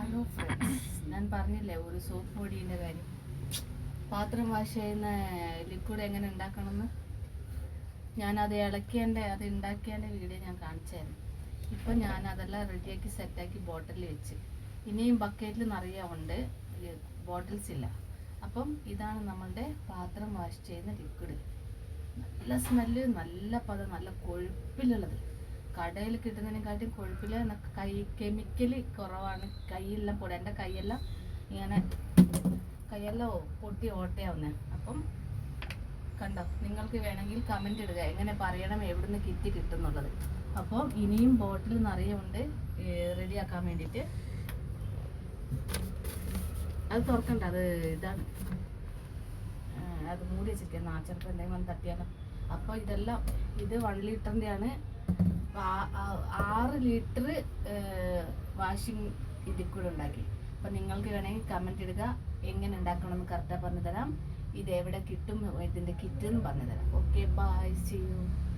Hello friends, ഞാൻ പറഞ്ഞില്ലേ ഒരു സോപ്പ് പൊടീൻ്റെ കാര്യം. പാത്രം വാഷ് ചെയ്യുന്ന ലിക്വിഡ് എങ്ങനെ ഉണ്ടാക്കണമെന്ന് ഞാനത് അത് ഉണ്ടാക്കിയതിൻ്റെ വീഡിയോ ഞാൻ കാണിച്ചായിരുന്നു. ഇപ്പം ഞാൻ അതെല്ലാം റെഡിയാക്കി സെറ്റാക്കി ബോട്ടിലിൽ വെച്ച്, ഇനിയും ബക്കറ്റിൽ നിറയെ ഉണ്ട്, ബോട്ടിൽസ് ഇല്ല. അപ്പം ഇതാണ് നമ്മളുടെ പാത്രം വാഷ് ചെയ്യുന്ന ലിക്വിഡ്. നല്ല സ്മെല്ല്, നല്ല പദം, നല്ല കൊഴുപ്പിലുള്ളത്. കടയിൽ കിട്ടുന്നതിനെക്കാട്ടും കൊഴുപ്പില് കെമിക്കല് കുറവാണ്. കൈയെല്ലാം പൊടി, എൻ്റെ കൈയെല്ലാം പൊട്ടി ഓട്ടയാവുന്നേ. അപ്പം കണ്ടോ, നിങ്ങൾക്ക് വേണമെങ്കിൽ കമൻ്റ് ഇടുക എങ്ങനെ പറയണം, എവിടുന്ന് കിറ്റ് കിട്ടുന്നുള്ളത്. അപ്പോൾ ഇനിയും ബോട്ടിൽ നിറയെ ഉണ്ട് റെഡിയാക്കാൻ വേണ്ടിയിട്ട്. അത് തുറക്കണ്ട, അത് ഇതാണ്, അത് മൂടി വെച്ചിരിക്കുക, ചിലപ്പോൾ എന്തെങ്കിലും തട്ടിയാലോ. അപ്പോൾ ഇത് 1 ലിറ്ററിൻ്റെയാണ്. 6 ലിറ്റർ വാഷിംഗ് ഇതിൽ കൂടെ ഉണ്ടാക്കി. അപ്പം നിങ്ങൾക്ക് വേണമെങ്കിൽ കമൻറ്റ് ഇടുക, എങ്ങനെ ഉണ്ടാക്കണമെന്ന് കറക്റ്റാಗಿ പറഞ്ഞു തരാം. ഇത് എവിടെ കിട്ടും ഇതിൻ്റെ കിറ്റ് എന്ന് പറഞ്ഞു തരാം. Okay, bye, see U.